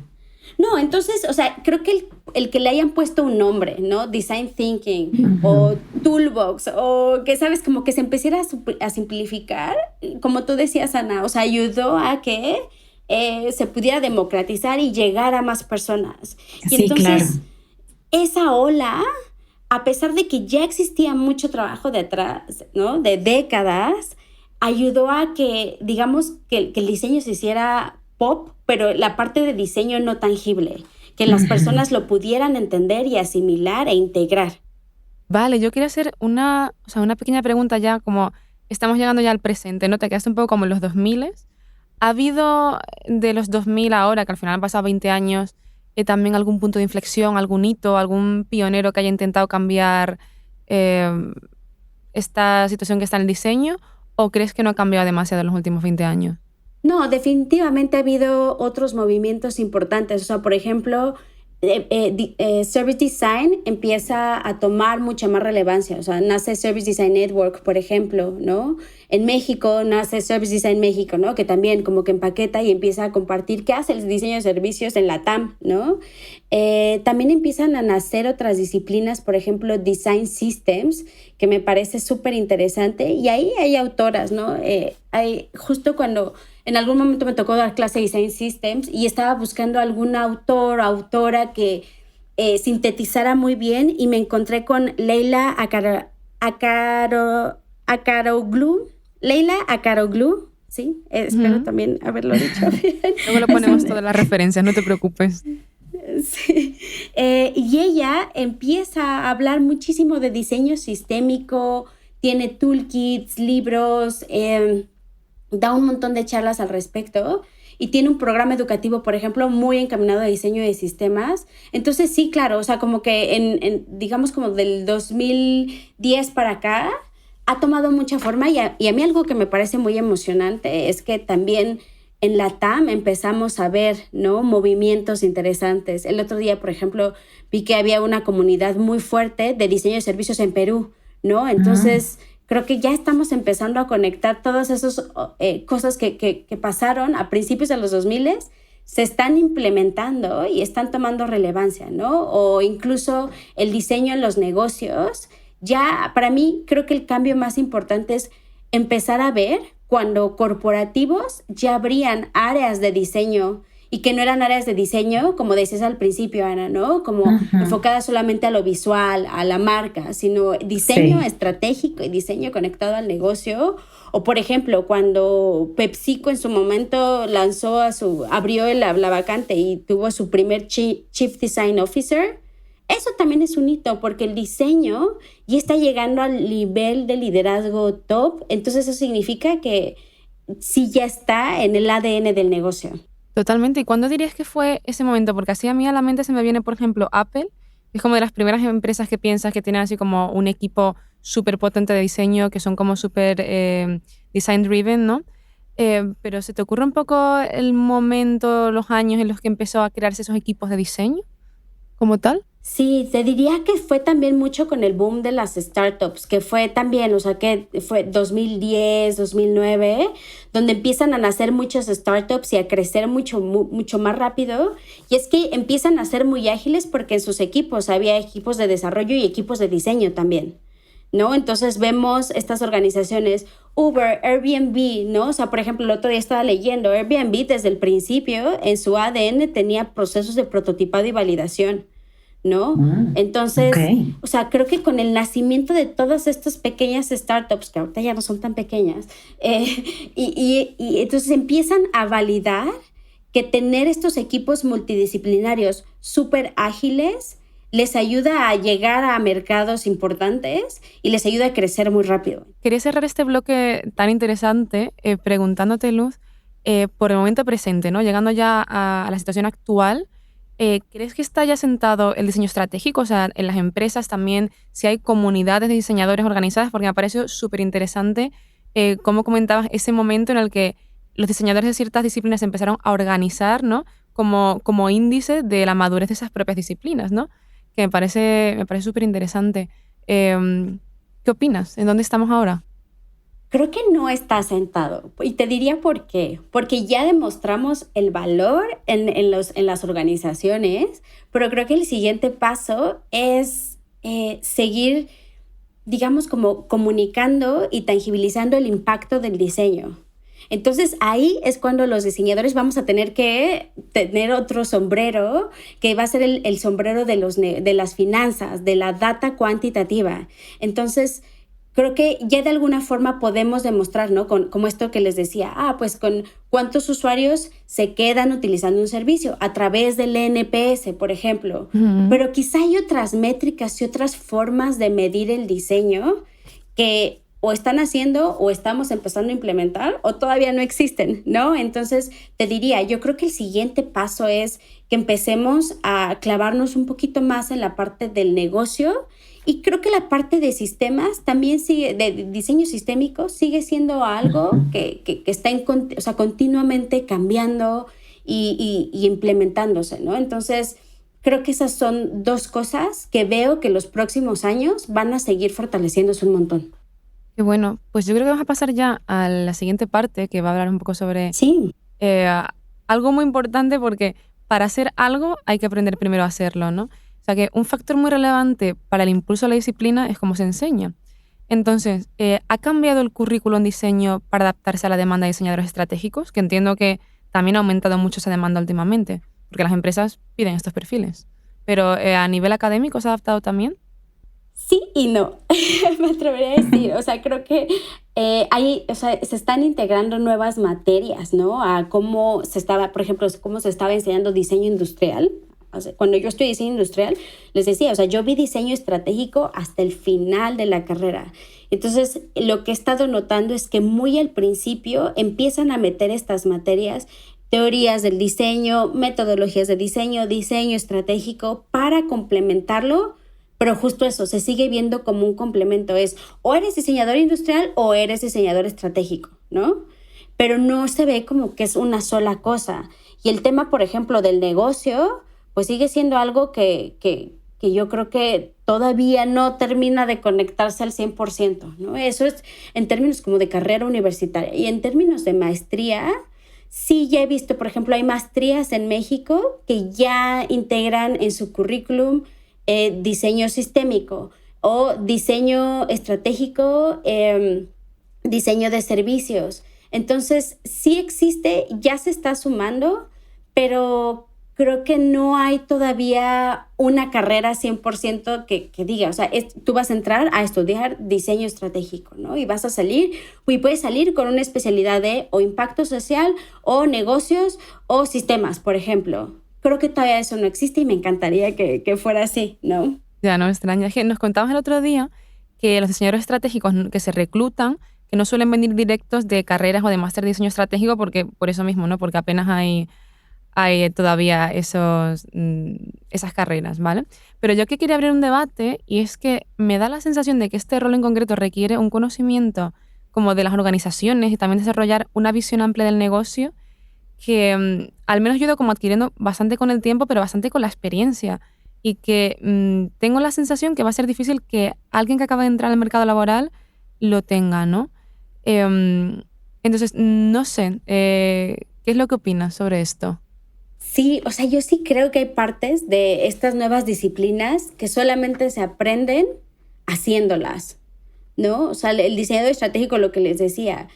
No, entonces, o sea, creo que el que le hayan puesto un nombre, ¿no? Design Thinking o Toolbox, o que, ¿sabes? Como que se empezara a simplificar, como tú decías, Ana, o sea, ayudó a que se pudiera democratizar y llegar a más personas. Y sí, entonces, claro. Esa ola, a pesar de que ya existía mucho trabajo detrás, ¿no? De décadas, ayudó a que, digamos, que el diseño se hiciera pop, pero la parte de diseño no tangible, que las personas lo pudieran entender y asimilar e integrar. Vale, yo quería hacer una pequeña pregunta ya, como estamos llegando ya al presente, ¿no? Te quedaste un poco como en los 2000. ¿Ha habido de los 2000 ahora, que al final han pasado 20 años, también algún punto de inflexión, algún hito, algún pionero que haya intentado cambiar eh, esta situación que está en el diseño? ¿O crees que no ha cambiado demasiado en los últimos 20 años? No, definitivamente ha habido otros movimientos importantes. O sea, por ejemplo, Service Design empieza a tomar mucha más relevancia. O sea, nace Service Design Network, por ejemplo, ¿no? En México nace Service Design México, ¿no? Que también como que empaqueta y empieza a compartir qué hace el diseño de servicios en la TAM, ¿no? También empiezan a nacer otras disciplinas, por ejemplo, Design Systems, que me parece súper interesante. Y ahí hay autoras, ¿no? Justo cuando en algún momento me tocó dar clase de Design Systems y estaba buscando algún autor o autora que sintetizara muy bien, y me encontré con Leila Akaroglu, ¿sí? Espero también haberlo dicho bien. Luego lo ponemos todas las referencias, no te preocupes. Sí. Y ella empieza a hablar muchísimo de diseño sistémico, tiene toolkits, libros, da un montón de charlas al respecto y tiene un programa educativo, por ejemplo, muy encaminado a diseño de sistemas. Entonces sí, claro, o sea, como que digamos como del 2010 para acá ha tomado mucha forma, y a mí algo que me parece muy emocionante es que también en la TAM empezamos a ver, ¿no?, movimientos interesantes. El otro día, por ejemplo, vi que había una comunidad muy fuerte de diseño de servicios en Perú, ¿no? Entonces creo que ya estamos empezando a conectar todas esas cosas que pasaron a principios de los 2000, se están implementando y están tomando relevancia, ¿no? O incluso el diseño en los negocios. Ya, para mí, creo que el cambio más importante es empezar a ver cuando corporativos ya abrían áreas de diseño, y que no eran áreas de diseño, como decías al principio, Ana, ¿no? Como enfocadas solamente a lo visual, a la marca, sino diseño estratégico y diseño conectado al negocio. O, por ejemplo, cuando PepsiCo en su momento abrió la vacante y tuvo su primer Chief Design Officer, eso también es un hito, porque el diseño ya está llegando al nivel de liderazgo top. Entonces eso significa que sí ya está en el ADN del negocio. Totalmente. ¿Y cuándo dirías que fue ese momento? Porque así a mí a la mente se me viene, por ejemplo, Apple, que es como de las primeras empresas que piensas que tienen así como un equipo súper potente de diseño, que son como súper design driven, ¿no? Pero ¿se te ocurre un poco el momento, los años en los que empezó a crearse esos equipos de diseño como tal? Sí, te diría que fue también mucho con el boom de las startups, que fue también, o sea, que fue 2010, 2009, donde empiezan a nacer muchas startups y a crecer mucho más rápido. Y es que empiezan a ser muy ágiles porque en sus equipos había equipos de desarrollo y equipos de diseño también, ¿no? Entonces vemos estas organizaciones, Uber, Airbnb, ¿no? O sea, por ejemplo, el otro día estaba leyendo, Airbnb desde el principio en su ADN tenía procesos de prototipado y validación, ¿no? Entonces, o sea, creo que con el nacimiento de todas estas pequeñas startups, que ahorita ya no son tan pequeñas, y entonces empiezan a validar que tener estos equipos multidisciplinarios súper ágiles les ayuda a llegar a mercados importantes y les ayuda a crecer muy rápido. Quería cerrar este bloque tan interesante preguntándote, Luz, por el momento presente, ¿no? Llegando ya a la situación actual, ¿crees que está ya sentado el diseño estratégico? O sea, en las empresas también, si hay comunidades de diseñadores organizadas, porque me parece súper interesante cómo comentabas ese momento en el que los diseñadores de ciertas disciplinas empezaron a organizar, ¿no? Como índice de la madurez de esas propias disciplinas, ¿no? Que me parece súper interesante. ¿Qué opinas? ¿En dónde estamos ahora? Creo que no está sentado, y te diría por qué. Porque ya demostramos el valor en las organizaciones, pero creo que el siguiente paso es seguir, digamos, como comunicando y tangibilizando el impacto del diseño. Entonces ahí es cuando los diseñadores vamos a tener que tener otro sombrero, que va a ser el sombrero de las finanzas, de la data cuantitativa. Entonces creo que ya de alguna forma podemos demostrar, ¿no? Como esto que les decía, pues con cuántos usuarios se quedan utilizando un servicio a través del NPS, por ejemplo. Uh-huh. Pero quizá hay otras métricas y otras formas de medir el diseño que o están haciendo o estamos empezando a implementar o todavía no existen, ¿no? Entonces, te diría, yo creo que el siguiente paso es que empecemos a clavarnos un poquito más en la parte del negocio. Y creo que la parte de sistemas también sigue, de diseño sistémico, sigue siendo algo que está continuamente cambiando y implementándose, ¿no? Entonces, creo que esas son dos cosas que veo que los próximos años van a seguir fortaleciéndose un montón. Qué bueno. Pues yo creo que vamos a pasar ya a la siguiente parte, que va a hablar un poco sobre algo muy importante, porque para hacer algo hay que aprender primero a hacerlo, ¿no? O sea que un factor muy relevante para el impulso de la disciplina es cómo se enseña. Entonces, ¿ha cambiado el currículo en diseño para adaptarse a la demanda de diseñadores estratégicos? Que entiendo que también ha aumentado mucho esa demanda últimamente, porque las empresas piden estos perfiles. Pero ¿a nivel académico se ha adaptado también? Sí y no, me atrevería a decir. O sea, creo que se están integrando nuevas materias, ¿no? A cómo se estaba, por ejemplo, cómo se estaba enseñando diseño industrial. O sea, cuando yo estudié diseño industrial, les decía, o sea, yo vi diseño estratégico hasta el final de la carrera. Entonces, lo que he estado notando es que muy al principio empiezan a meter estas materias, teorías del diseño, metodologías de diseño, diseño estratégico, para complementarlo, pero justo eso, se sigue viendo como un complemento. Es o eres diseñador industrial o eres diseñador estratégico, ¿no? Pero no se ve como que es una sola cosa. Y el tema, por ejemplo, del negocio, pues sigue siendo algo que yo creo que todavía no termina de conectarse al 100%, ¿no? Eso es en términos como de carrera universitaria. Y en términos de maestría, sí ya he visto, por ejemplo, hay maestrías en México que ya integran en su currículum diseño sistémico o diseño estratégico, diseño de servicios. Entonces, sí existe, ya se está sumando, pero creo que no hay todavía una carrera 100% que diga, o sea, tú vas a entrar a estudiar diseño estratégico, ¿no? Y vas a salir, y puedes salir con una especialidad de o impacto social o negocios o sistemas, por ejemplo. Creo que todavía eso no existe y me encantaría que fuera así, ¿no? Ya, no me extraña. Es que nos contabas el otro día que los diseñadores estratégicos que se reclutan, que no suelen venir directos de carreras o de máster de diseño estratégico por eso mismo, ¿no? Porque apenas hay todavía esas carreras, ¿vale? Pero yo que quería abrir un debate, y es que me da la sensación de que este rol en concreto requiere un conocimiento como de las organizaciones y también desarrollar una visión amplia del negocio que al menos yo he ido como adquiriendo bastante con el tiempo, pero bastante con la experiencia, y que tengo la sensación que va a ser difícil que alguien que acaba de entrar al mercado laboral lo tenga, ¿no? Entonces, no sé, ¿qué es lo que opinas sobre esto? Sí, o sea, yo sí creo que hay partes de estas nuevas disciplinas que solamente se aprenden haciéndolas, ¿no? O sea, el diseñador estratégico, lo que les decía,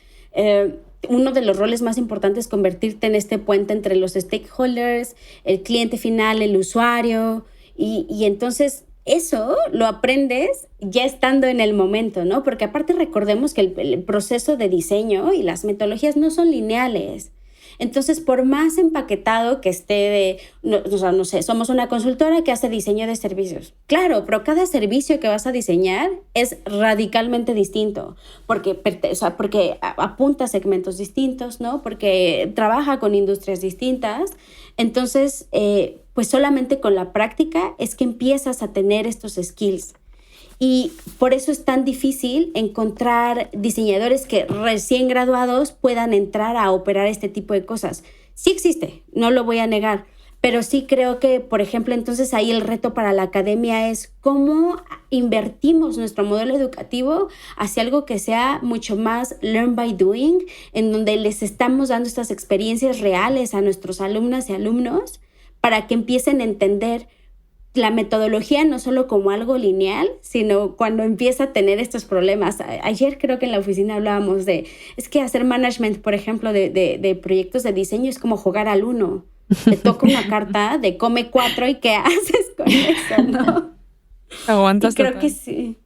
uno de los roles más importantes es convertirte en este puente entre los stakeholders, el cliente final, el usuario, y entonces eso lo aprendes ya estando en el momento, ¿no? Porque aparte recordemos que el proceso de diseño y las metodologías no son lineales. Entonces, por más empaquetado que esté no sé, somos una consultora que hace diseño de servicios. Claro, pero cada servicio que vas a diseñar es radicalmente distinto, porque apunta a segmentos distintos, ¿no? Porque trabaja con industrias distintas. Entonces, pues solamente con la práctica es que empiezas a tener estos skills. Y por eso es tan difícil encontrar diseñadores que recién graduados puedan entrar a operar este tipo de cosas. Sí existe, no lo voy a negar, pero sí creo que, por ejemplo, entonces ahí el reto para la academia es cómo invertimos nuestro modelo educativo hacia algo que sea mucho más learn by doing, en donde les estamos dando estas experiencias reales a nuestros alumnas y alumnos para que empiecen a entender la metodología no solo como algo lineal, sino cuando empieza a tener estos problemas. Ayer creo que en la oficina hablábamos es que hacer management, por ejemplo, de proyectos de diseño es como jugar al uno. Te toca una carta de come 4 y ¿qué haces con eso, no? Aguantas. Y creo que sí.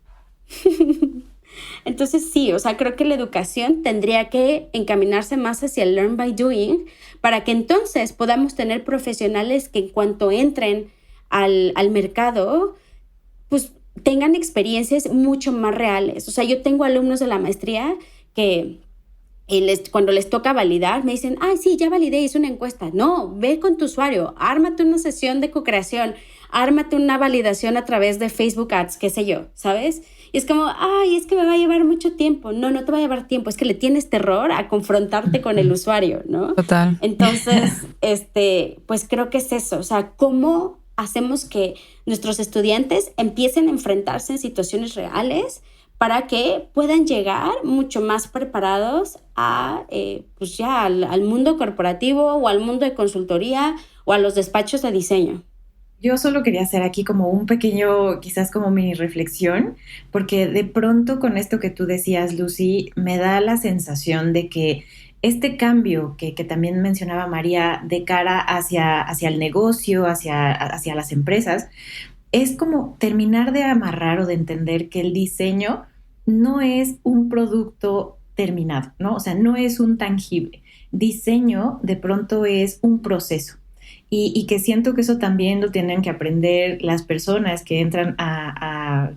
Entonces sí, o sea, creo que la educación tendría que encaminarse más hacia el learn by doing para que entonces podamos tener profesionales que en cuanto entren al mercado, pues tengan experiencias mucho más reales. O sea, yo tengo alumnos de la maestría que cuando les toca validar, me dicen, ay, sí, ya validé, hice una encuesta. No, ve con tu usuario, ármate una sesión de co-creación, ármate una validación a través de Facebook Ads, qué sé yo, ¿sabes? Y es como, ay, es que me va a llevar mucho tiempo. No, no te va a llevar tiempo, es que le tienes terror a confrontarte con el usuario, ¿no? Total. Entonces, pues creo que es eso, o sea, ¿cómo hacemos que nuestros estudiantes empiecen a enfrentarse en situaciones reales para que puedan llegar mucho más preparados a, pues ya al mundo corporativo o al mundo de consultoría o a los despachos de diseño? Yo solo quería hacer aquí como un pequeño, quizás como mini reflexión, porque de pronto con esto que tú decías, Lucy, me da la sensación de que este cambio que también mencionaba María de cara hacia el negocio, hacia las empresas, es como terminar de amarrar o de entender que el diseño no es un producto terminado, ¿no? O sea, no es un tangible. Diseño de pronto es un proceso. Y que siento que eso también lo tienen que aprender las personas que entran a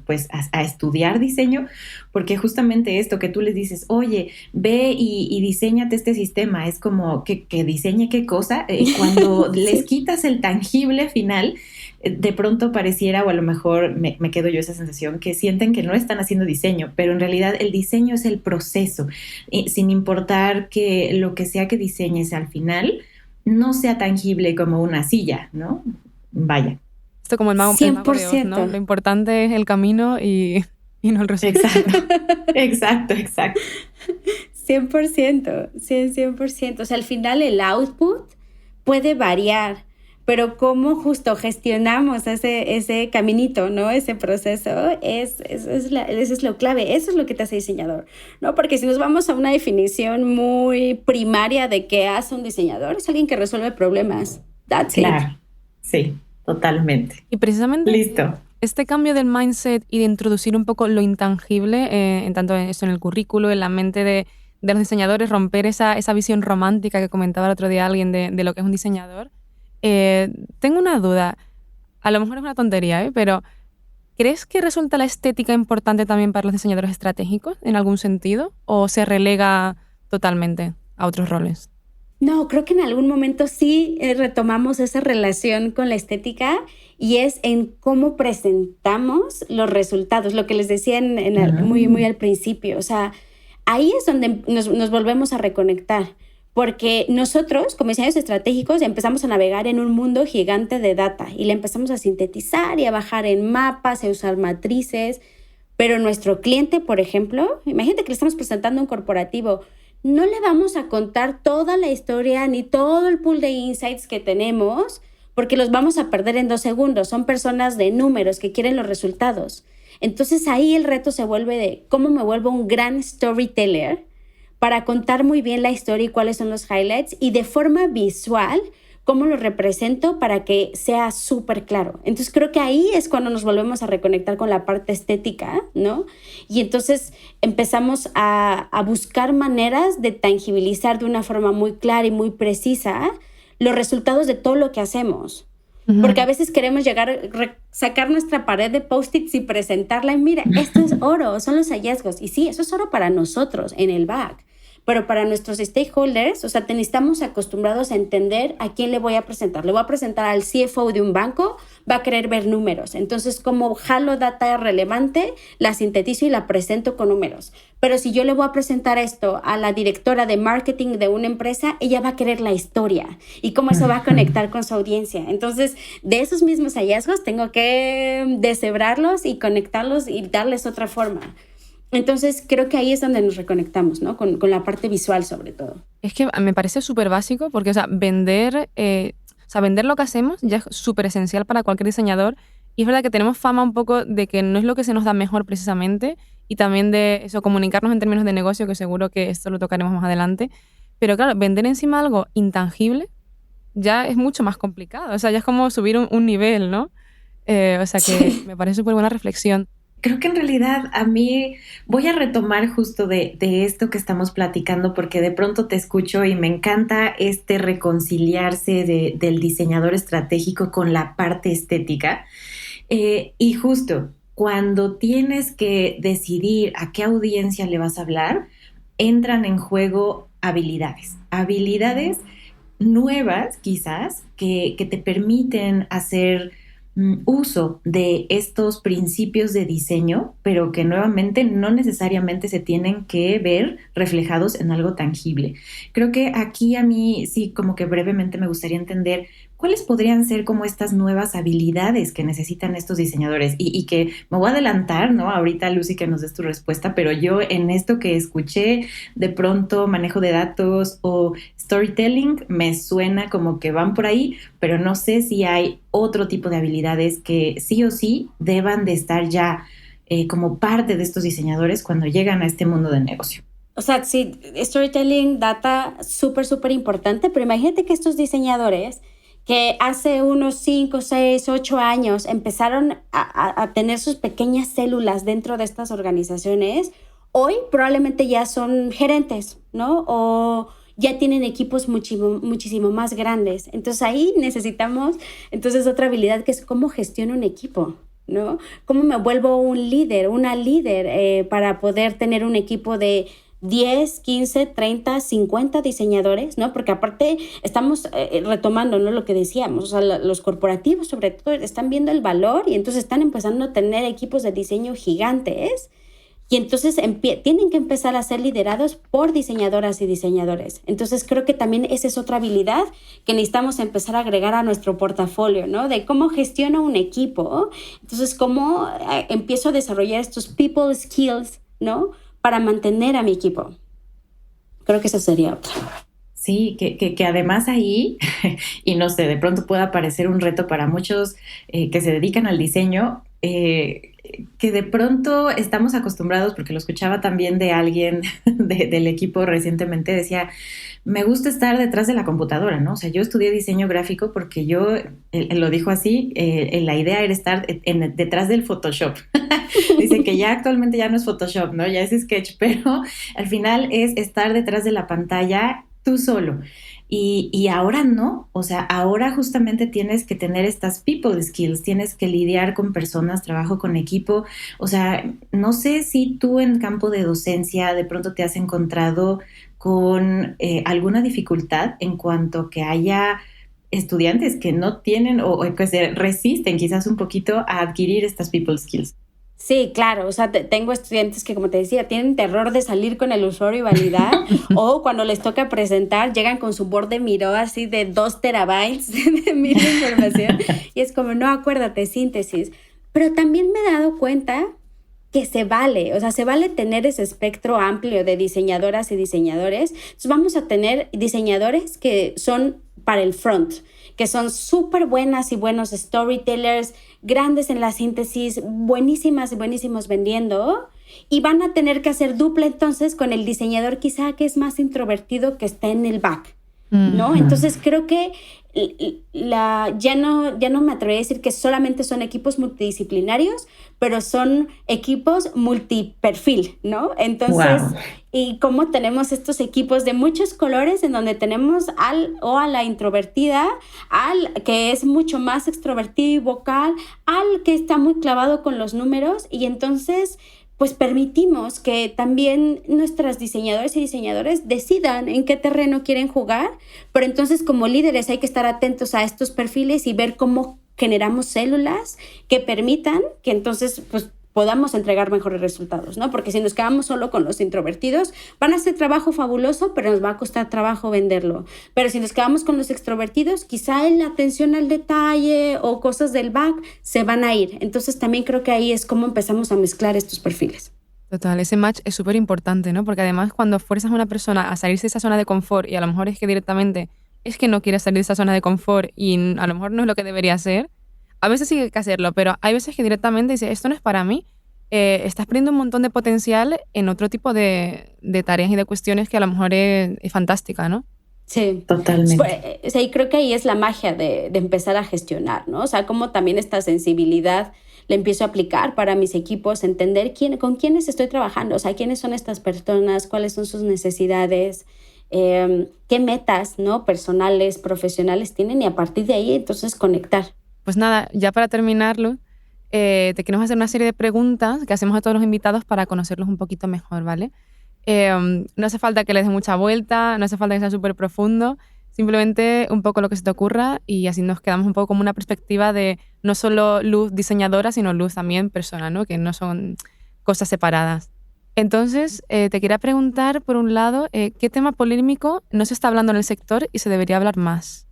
estudiar diseño, porque justamente esto que tú les dices, oye, ve y diséñate este sistema, es como que diseñe qué cosa, cuando Sí. les quitas el tangible final, de pronto pareciera, o a lo mejor me quedo yo esa sensación, que sienten que no están haciendo diseño, pero en realidad el diseño es el proceso, sin importar que lo que sea que diseñes al final no sea tangible como una silla, ¿no? Vaya. Esto como el mago de Oz, ¿no? Lo importante es el camino y no el resultado. Exacto. 100%, 100%. O sea, al final el output puede variar, pero cómo justo gestionamos ese caminito, ¿no? Ese proceso eso es lo clave, eso es lo que te hace diseñador, ¿no? Porque si nos vamos a una definición muy primaria de qué hace un diseñador, es alguien que resuelve problemas. That's claro. it. Sí, totalmente. Y precisamente listo. Este cambio del mindset y de introducir un poco lo intangible, en tanto eso en el currículo, en la mente de los diseñadores, romper esa visión romántica que comentaba el otro día alguien de lo que es un diseñador. Tengo una duda, a lo mejor es una tontería, pero ¿crees que resulta la estética importante también para los diseñadores estratégicos en algún sentido o se relega totalmente a otros roles? No, creo que en algún momento sí retomamos esa relación con la estética y es en cómo presentamos los resultados, lo que les decía muy al principio. O sea, ahí es donde nos volvemos a reconectar. Porque nosotros, como diseñadores estratégicos, empezamos a navegar en un mundo gigante de data y le empezamos a sintetizar y a bajar en mapas, a usar matrices. Pero nuestro cliente, por ejemplo, imagínate que le estamos presentando a un corporativo, no le vamos a contar toda la historia ni todo el pool de insights que tenemos porque los vamos a perder en 2 segundos. Son personas de números que quieren los resultados. Entonces ahí el reto se vuelve de cómo me vuelvo un gran storyteller para contar muy bien la historia y cuáles son los highlights y de forma visual, cómo lo represento para que sea súper claro. Entonces creo que ahí es cuando nos volvemos a reconectar con la parte estética, ¿no? Y entonces empezamos a buscar maneras de tangibilizar de una forma muy clara y muy precisa los resultados de todo lo que hacemos. Uh-huh. Porque a veces queremos sacar nuestra pared de post-its y presentarla y mira, esto es oro, son los hallazgos. Y sí, eso es oro para nosotros en el back. Pero para nuestros stakeholders, o sea, necesitamos acostumbrados a entender a quién le voy a presentar. Le voy a presentar al CFO de un banco, va a querer ver números. Entonces, como jalo data relevante, la sintetizo y la presento con números. Pero si yo le voy a presentar esto a la directora de marketing de una empresa, ella va a querer la historia y cómo eso va a conectar con su audiencia. Entonces, de esos mismos hallazgos, tengo que deshebrarlos y conectarlos y darles otra forma. Entonces, creo que ahí es donde nos reconectamos, ¿no? Con la parte visual, sobre todo. Es que me parece súper básico porque, o sea, vender lo que hacemos ya es súper esencial para cualquier diseñador. Y es verdad que tenemos fama un poco de que no es lo que se nos da mejor precisamente y también de eso, comunicarnos en términos de negocio, que seguro que esto lo tocaremos más adelante. Pero claro, vender encima algo intangible ya es mucho más complicado. O sea, ya es como subir un nivel, ¿no? O sea, que me parece súper buena reflexión. Creo que en realidad a mí voy a retomar justo de esto que estamos platicando, porque de pronto te escucho y me encanta este reconciliarse del diseñador estratégico con la parte estética. Y justo cuando tienes que decidir a qué audiencia le vas a hablar, entran en juego habilidades nuevas quizás que te permiten hacer uso de estos principios de diseño, pero que nuevamente no necesariamente se tienen que ver reflejados en algo tangible. Creo que aquí a mí sí, como que brevemente me gustaría entender cuáles podrían ser como estas nuevas habilidades que necesitan estos diseñadores y que me voy a adelantar, ¿no? Ahorita, Lucy, que nos des tu respuesta, pero yo en esto que escuché, de pronto manejo de datos o storytelling, me suena como que van por ahí, pero no sé si hay otro tipo de habilidades que sí o sí deban de estar ya como parte de estos diseñadores cuando llegan a este mundo de negocio. O sea, sí, storytelling, data, súper importante, pero imagínate que estos diseñadores que hace unos 5, 6, 8 años empezaron a tener sus pequeñas células dentro de estas organizaciones, hoy probablemente ya son gerentes, ¿no? O ya tienen equipos muchísimo más grandes. Entonces ahí necesitamos otra habilidad que es cómo gestiono un equipo, ¿no? ¿Cómo me vuelvo un líder, una líder para poder tener un equipo de 10, 15, 30, 50 diseñadores, ¿no? Porque aparte estamos retomando, ¿no? Lo que decíamos, o sea, los corporativos sobre todo están viendo el valor y entonces están empezando a tener equipos de diseño gigantes y entonces tienen que empezar a ser liderados por diseñadoras y diseñadores. Entonces creo que también esa es otra habilidad que necesitamos empezar a agregar a nuestro portafolio, ¿no? De cómo gestiono un equipo, entonces cómo empiezo a desarrollar estos people skills, ¿no? Para mantener a mi equipo. Creo que esa sería otra. Sí, que además ahí, y no sé, de pronto pueda parecer un reto para muchos que se dedican al diseño, que de pronto estamos acostumbrados, porque lo escuchaba también de alguien del equipo recientemente, decía, me gusta estar detrás de la computadora, ¿no? O sea, yo estudié diseño gráfico porque yo, lo dijo así, la idea era estar detrás del Photoshop. Dice que ya actualmente ya no es Photoshop, ¿no? Ya es Sketch, pero al final es estar detrás de la pantalla tú solo. Y ahora no, o sea, ahora justamente tienes que tener estas people skills, tienes que lidiar con personas, trabajo con equipo. O sea, no sé si tú en campo de docencia de pronto te has encontrado con alguna dificultad en cuanto que haya estudiantes que no tienen o que se resisten quizás un poquito a adquirir estas people skills. Sí, claro, o sea, tengo estudiantes que, como te decía, tienen terror de salir con el usuario y validar o cuando les toca presentar llegan con su board de Miro así de 2 terabytes de mil información y es como, no, acuérdate, síntesis. Pero también me he dado cuenta que se vale, o sea, se vale tener ese espectro amplio de diseñadoras y diseñadores. Entonces vamos a tener diseñadores que son para el front, que son súper buenas y buenos storytellers, grandes en la síntesis, buenísimas y buenísimos vendiendo, y van a tener que hacer dupla entonces con el diseñador quizá que es más introvertido que está en el back, ¿no? Entonces creo que ya no me atrevería a decir que solamente son equipos multidisciplinarios, pero son equipos multiperfil, ¿no? Entonces, wow. Y cómo tenemos estos equipos de muchos colores en donde tenemos a la introvertida, al que es mucho más extrovertido y vocal, al que está muy clavado con los números y entonces pues permitimos que también nuestras diseñadoras y diseñadores decidan en qué terreno quieren jugar, pero entonces como líderes hay que estar atentos a estos perfiles y ver cómo generamos células que permitan que entonces pues podamos entregar mejores resultados, ¿no? Porque si nos quedamos solo con los introvertidos, van a hacer trabajo fabuloso, pero nos va a costar trabajo venderlo. Pero si nos quedamos con los extrovertidos, quizá en la atención al detalle o cosas del back se van a ir. Entonces también creo que ahí es como empezamos a mezclar estos perfiles. Total, ese match es súper importante, ¿no? Porque además cuando fuerzas a una persona a salirse de esa zona de confort y a lo mejor es que directamente es que no quiere salir de esa zona de confort y a lo mejor no es lo que debería hacer, a veces sí hay que hacerlo, pero hay veces que directamente dices, esto no es para mí, estás perdiendo un montón de potencial en otro tipo de tareas y de cuestiones que a lo mejor es fantástica, ¿no? Sí, totalmente. Sí, creo que ahí es la magia de empezar a gestionar, ¿no? O sea, como también esta sensibilidad la empiezo a aplicar para mis equipos, entender con quiénes estoy trabajando, o sea, quiénes son estas personas, cuáles son sus necesidades, qué metas, ¿no? Personales, profesionales tienen, y a partir de ahí entonces conectar. Pues nada, ya para terminarlo, te queremos hacer una serie de preguntas que hacemos a todos los invitados para conocerlos un poquito mejor, ¿vale? No hace falta que les des mucha vuelta, no hace falta que sea súper profundo, simplemente un poco lo que se te ocurra, y así nos quedamos un poco como una perspectiva de no solo Luz diseñadora, sino Luz también persona, ¿no? Que no son cosas separadas. Entonces, te quería preguntar, por un lado, ¿qué tema polémico no se está hablando en el sector y se debería hablar más?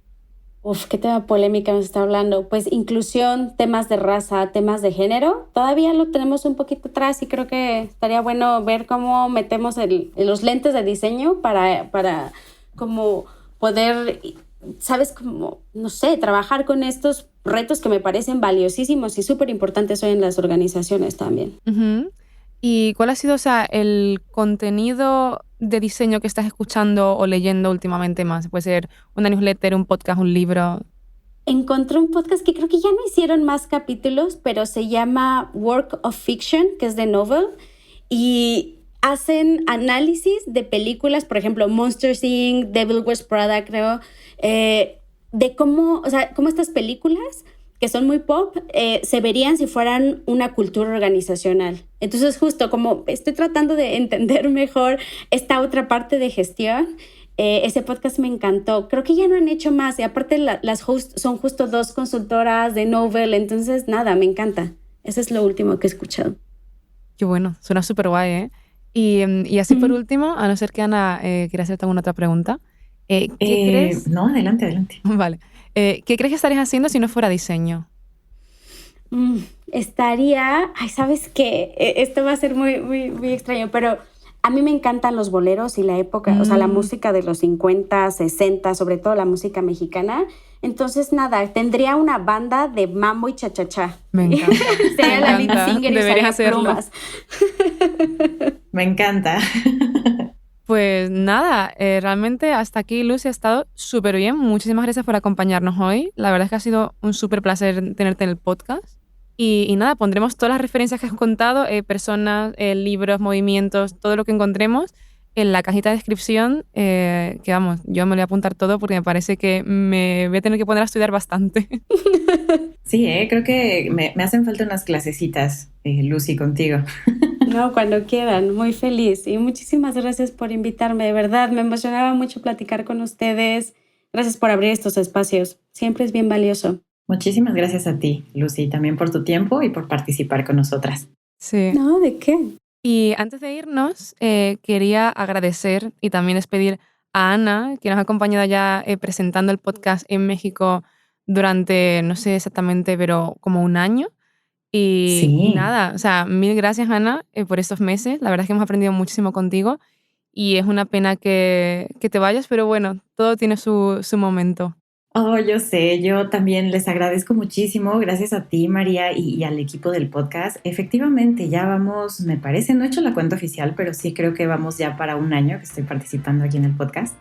¿Qué tema polémica nos está hablando? Pues inclusión, temas de raza, temas de género. Todavía lo tenemos un poquito atrás, y creo que estaría bueno ver cómo metemos los lentes de diseño para como poder, ¿sabes? Como, no sé, trabajar con estos retos que me parecen valiosísimos y súper importantes hoy en las organizaciones también. Uh-huh. ¿Y cuál ha sido, o sea, el contenido de diseño que estás escuchando o leyendo últimamente más? Puede ser una newsletter, un podcast, un libro. Encontré un podcast que creo que ya no hicieron más capítulos, pero se llama Work of Fiction, que es de Novel, y hacen análisis de películas, por ejemplo, Monsters, Inc., Devil Wears Prada, creo, de cómo, o sea, cómo estas películas que son muy pop, se verían si fueran una cultura organizacional. Entonces, justo como estoy tratando de entender mejor esta otra parte de gestión, ese podcast me encantó. Creo que ya no han hecho más, y aparte las hosts son justo 2 consultoras de Novel, entonces nada, me encanta. Eso es lo último que he escuchado. Qué bueno, suena súper guay, ¿eh? Y así por último, a no ser que Ana quiera hacerte alguna otra pregunta, ¿qué crees? No, adelante. Vale. ¿Qué crees que estarías haciendo si no fuera diseño? Estaría... Ay, ¿sabes qué? Esto va a ser muy, muy, muy extraño, pero a mí me encantan los boleros y la época, o sea, la música de los 50, 60, sobre todo la música mexicana. Entonces, nada, tendría una banda de mambo y cha-cha-cha. Me encanta. Sería la lead singer y deberías usaría hacerlo. plumas. Me encanta. Pues nada, realmente hasta aquí, Lucy, ha estado súper bien. Muchísimas gracias por acompañarnos hoy. La verdad es que ha sido un súper placer tenerte en el podcast. Y nada, pondremos todas las referencias que has contado, personas, libros, movimientos, todo lo que encontremos en la cajita de descripción, que vamos, yo me lo voy a apuntar todo porque me parece que me voy a tener que poner a estudiar bastante. Sí, creo que me hacen falta unas clasecitas, Lucy, contigo. No, cuando quieran, muy feliz. Y muchísimas gracias por invitarme, de verdad. Me emocionaba mucho platicar con ustedes. Gracias por abrir estos espacios. Siempre es bien valioso. Muchísimas gracias a ti, Lucy, también por tu tiempo y por participar con nosotras. Sí. No, ¿de qué? Y antes de irnos, quería agradecer y también despedir a Ana, que nos ha acompañado ya presentando el podcast en México durante, no sé exactamente, pero como un año. Y nada, o sea, mil gracias, Ana, por estos meses. La verdad es que hemos aprendido muchísimo contigo y es una pena que te vayas, pero bueno, todo tiene su momento. Oh, yo sé, yo también les agradezco muchísimo, gracias a ti, María, y al equipo del podcast. Efectivamente, ya vamos, me parece, no he hecho la cuenta oficial, pero sí creo que vamos ya para un año que estoy participando aquí en el podcast.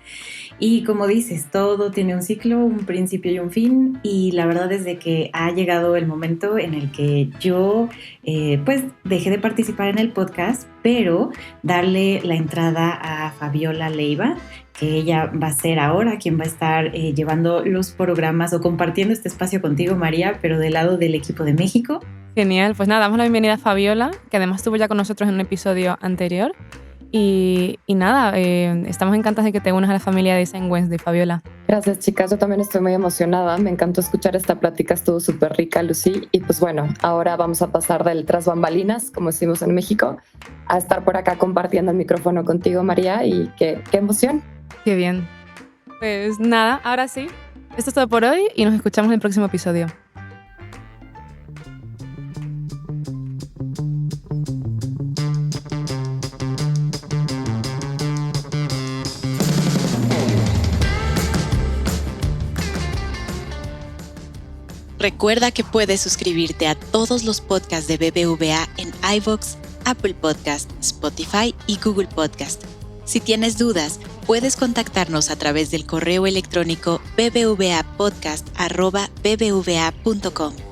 Y como dices, todo tiene un ciclo, un principio y un fin, y la verdad es de que ha llegado el momento en el que yo pues dejé de participar en el podcast, pero darle la entrada a Fabiola Leiva, que ella va a ser ahora quien va a estar llevando los programas o compartiendo este espacio contigo, María, pero del lado del equipo de México. Genial, pues nada, damos la bienvenida a Fabiola, que además estuvo ya con nosotros en un episodio anterior. Y nada, estamos encantados de que te unas a la familia de Design Wednesday, Fabiola. Gracias, chicas, yo también estoy muy emocionada, me encantó escuchar esta plática, estuvo súper rica, Lucy, y pues bueno, ahora vamos a pasar del tras bambalinas, como decimos en México, a estar por acá compartiendo el micrófono contigo, María, y qué emoción. Qué bien. Pues nada, ahora sí, esto es todo por hoy y nos escuchamos en el próximo episodio. Recuerda que puedes suscribirte a todos los podcasts de BBVA en iVoox, Apple Podcast, Spotify y Google Podcast. Si tienes dudas, puedes contactarnos a través del correo electrónico bbvapodcast@bbva.com.